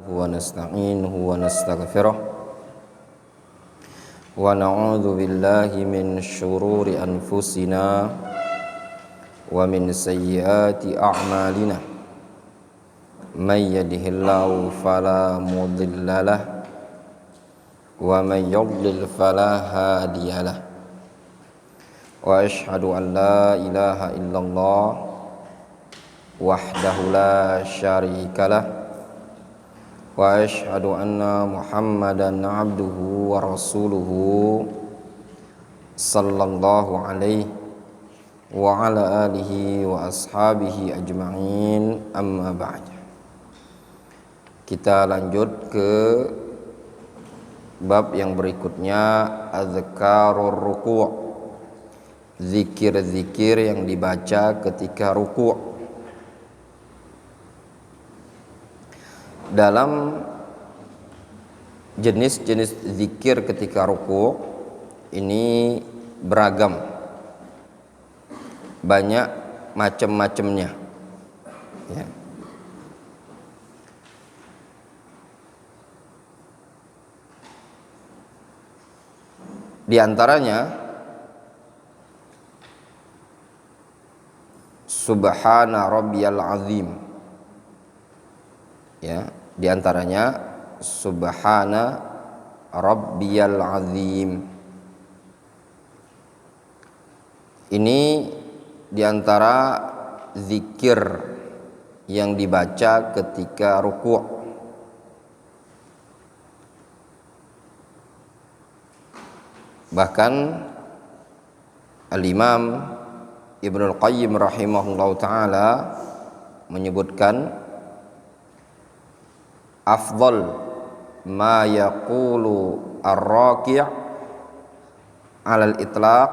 ونستعينه ونستغفره ونعوذ بالله من شرور أنفسنا ومن سيئات أعمالنا من يهده الله فلا مضل له ومن يضلل فلا هادي له وأشهد أن لا إله إلا الله وحده لا شريك له وأشهد أن محمدا عبده ورسوله صلى الله عليه وعلى آله وأصحابه أجمعين أما بعد. Kita lanjut ke bab yang berikutnya, azkarur ruku', zikir-zikir yang dibaca ketika ruku'. Dalam jenis-jenis zikir ketika ruku' ini beragam, banyak macam-macamnya ya. Di antaranya Subhana Rabbiyal Azim ya, di antaranya Subhana Rabbiyal Azim. Ini di antara zikir yang dibaca ketika ruku'. Bahkan Al-Imam Ibnul Qayyim rahimahullahu ta'ala menyebutkan afdal ma yaqulu ar-raki' 'ala al-itlaq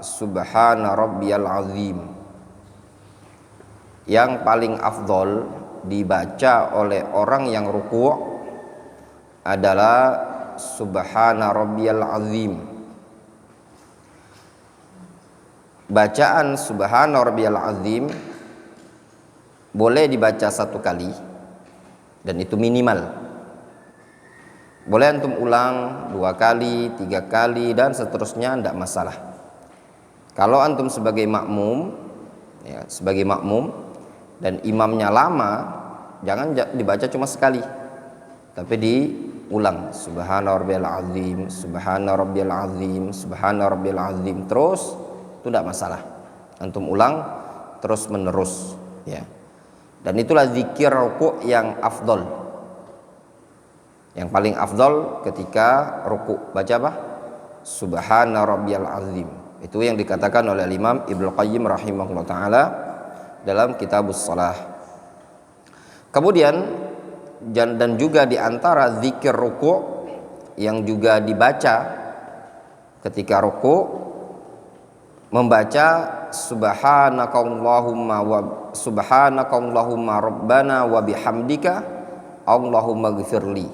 subhana rabbiyal azim. Yang paling afdal dibaca oleh orang yang ruku' adalah subhana rabbiyal azim. Bacaan subhana rabbiyal azim boleh dibaca satu kali, dan itu minimal. Boleh antum ulang 2 kali, 3 kali dan seterusnya, tidak masalah. Kalau antum sebagai makmum ya, sebagai makmum dan imamnya lama, jangan dibaca cuma sekali, tapi diulang subhana rabbiyal azim, subhana rabbiyal azim, subhana rabbiyal azim, terus itu tidak masalah. Antum ulang terus menerus ya. Dan itulah zikir ruku' yang afdol. Yang paling afdol ketika ruku', baca apa? Subhana rabbiyal azim. Itu yang dikatakan oleh Imam Ibnu Qayyim rahimahullah ta'ala dalam Kitabus Shalah. Kemudian dan juga di antara zikir ruku' yang juga dibaca ketika ruku', membaca subhanakallahumma rabbana wa bihamdika Allahumma ghfirli.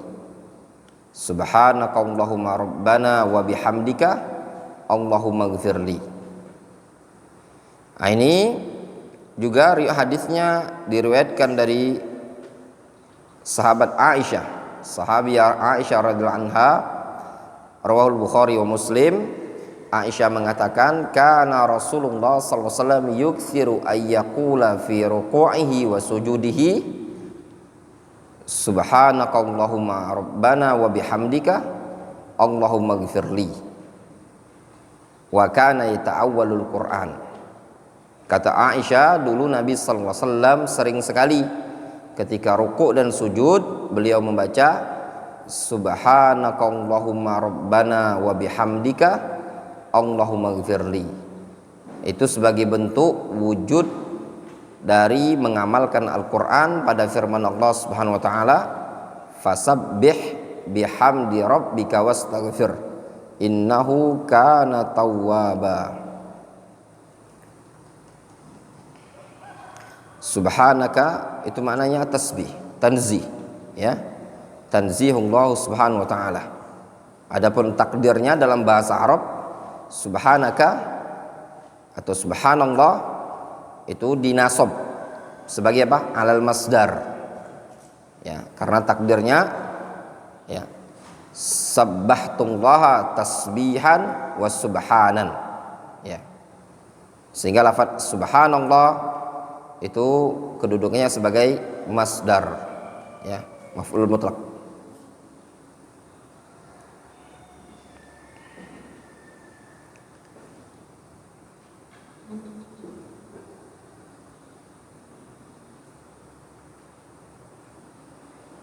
Subhanakallahumma rabbana wa bihamdika Allahumma ghfirli. Nah, ini juga hadisnya diriwayatkan dari sahabat Aisyah, sahabiah Aisyah radhiyallahu anha, rawahul Bukhari wa Muslim. Aisyah mengatakan, kana Rasulullah sallallahu alaihi wasallam yukthiru ayyaqula fi ruku'ihi wa sujudihi subhanakallahumma rabbana wa bihamdika Allahumma ghfirli, wa kana yata'awwalul Qur'an. Kata Aisyah, dulu Nabi sallallahu alaihi wasallam sering sekali ketika ruku' dan sujud beliau membaca subhanakallahumma rabbana wa bihamdika Allahumma ghfirli. Itu sebagai bentuk wujud dari mengamalkan Al-Quran pada firman Allah Subhanahu wa ta'ala, fasabbih bihamdi rabbika wastaghfir innahu kana tawwaba. Subhanaka itu maknanya tasbih, tanzih ya, tanzihullah subhanahu wa ta'ala. Adapun takdirnya dalam bahasa Arab, subhanaka atau subhanallah itu dinasab sebagai apa? Alal masdar Ya, karena takdirnya ya sabbahtullaha tasbihan wa subhanan. Ya. Sehingga lafaz subhanallah itu kedudukannya sebagai masdar, ya, maf'ul mutlaq.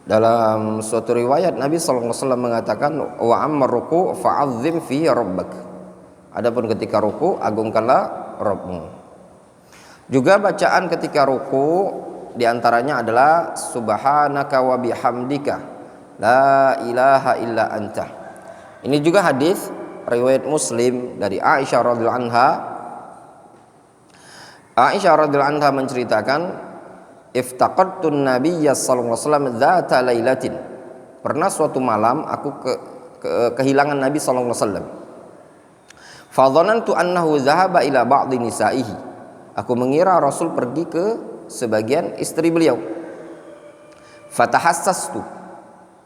Dalam suatu riwayat Nabi sallallahu alaihi wasallam mengatakan wa ammar ruku' fa'azzim fi rabbak. Adapun ketika ruku' agungkanlah Rabbmu. Juga bacaan ketika ruku' diantaranya adalah subhanaka wa bihamdika la ilaha illa anta. Ini juga hadis riwayat Muslim dari Aisyah radhiyallahu anha. Aisyah radhiyallahu anha menceritakan iftaqadtun nabiyya sallallahu alaihi wasallam dzata lailatin. Pernah suatu malam aku kehilangan Nabi sallallahu alaihi wasallam. Fa dhanantu annahu dhahaba ila ba'dhi nisaihi. Aku mengira Rasul pergi ke sebagian istri beliau. Fatahassastu.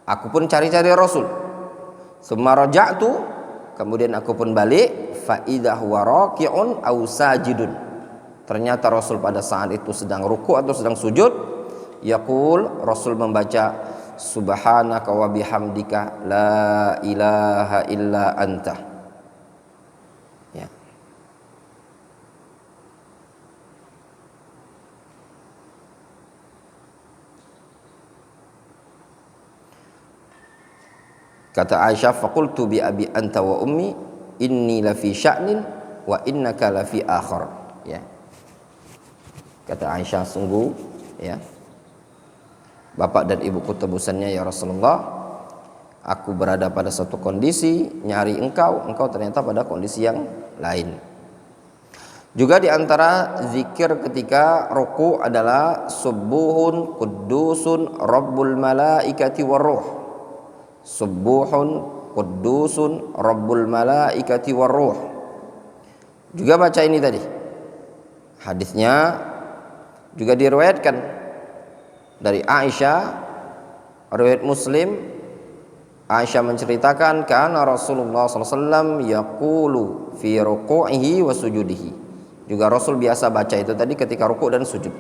Aku pun cari-cari Rasul. Tsumma raja'tu, kemudian aku pun balik, fa idza huwa raqi'un aw sajidun. Ternyata Rasul pada saat itu sedang ruku atau sedang sujud. Yaqul, Rasul membaca subhanaka wa bihamdika la ilaha illa anta. Ya. Kata Aisyah, faqultu bi abi anta wa ummi inni la fi sya'nin wa innaka la fi akhar. Ya. Kata Aisyah, sungguh ya bapak dan ibuku tebusannya ya Rasulullah, aku berada pada satu kondisi nyari engkau ternyata pada kondisi yang lain. Juga di antara zikir ketika ruku adalah subuhun qudusun rabbul malaikati warruh. Subuhun qudusun rabbul malaikati warruh. Juga baca ini tadi. Hadisnya juga diriwayatkan dari Aisyah, riwayat Muslim. Aisyah menceritakan kana Rasulullah sallallahu alaihi wasallam yaqulu fi ruku'ihi wa sujudihi. Juga Rasul biasa baca itu tadi ketika ruku' dan sujud.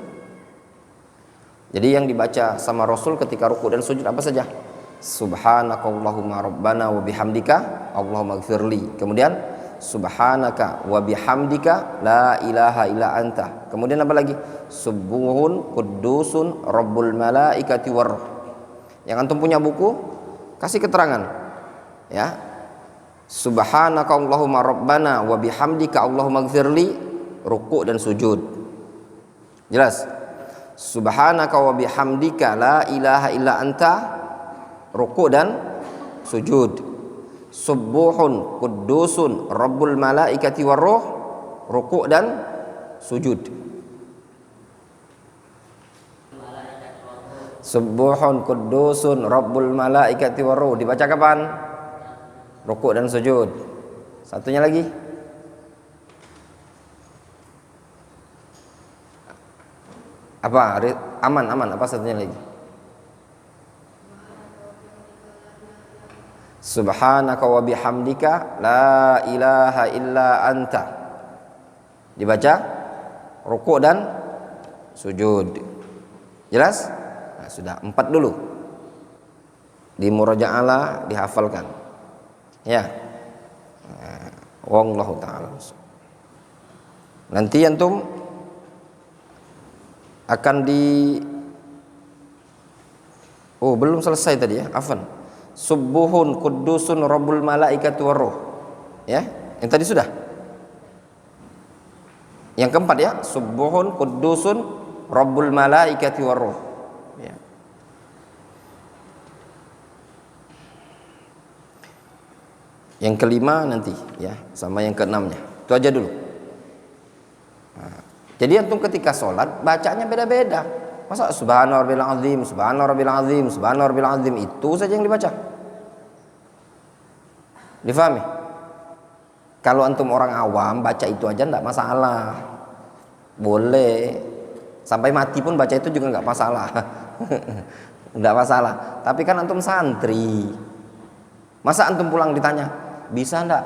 Jadi yang dibaca sama Rasul ketika ruku' dan sujud apa saja? Subhanakallahumma rabbana wa bihamdika Allahumma ighfirli. Kemudian subhanaka wa bihamdika la ilaha illa anta. Kemudian apa lagi? Subuhun qudusun rabbul malaikati warruh. Yang antum punya buku, kasih keterangan. Ya. Subhanaka Allahumma rabbana wa bihamdika Allahumma ighfirli, ruku' dan sujud. Jelas? Subhanaka wa bihamdika la ilaha illa anta, ruku' dan sujud. Subuhun qudusun rabbul malaikati warruh, ruku' dan sujud. Subuhun qudusun rabbul malaikati warruh dibaca kapan? Ruku' dan sujud. Satunya lagi. Apa? Aman, apa satunya lagi? Subhanaka wa bihamdika la ilaha illa anta. Dibaca ruku' dan sujud. Jelas? Nah, sudah 4 dulu. Di muraja'ah dihafalkan. Ya. Wallahu ta'ala. Nanti antum akan belum selesai tadi ya, afwan. Subuhun qudusun rabbul malaikati warruh. Ya, yang tadi sudah. Yang keempat ya, subuhun qudusun rabbul malaikati warruh. Ya. Yang kelima nanti ya, sama yang keenamnya. Itu aja dulu. Nah, jadi antum ketika sholat bacanya beda-beda. Masa subhana rabbil azim, subhana rabbil azim, subhana rabbil azim itu saja yang dibaca? Difahami? Kalau antum orang awam baca itu aja enggak masalah. Boleh. Sampai mati pun baca itu juga enggak masalah. Enggak masalah. Tapi kan antum santri. Masa antum pulang ditanya, bisa enggak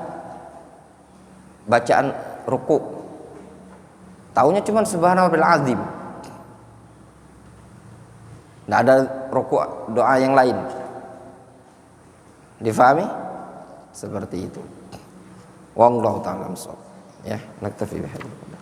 bacaan ruku? Taunya cuma subhanallahil azim. Enggak ada ruku doa yang lain. Difahami? Seperti itu. Wallahu ta'ala shawab. Ya, naktafi bihadza.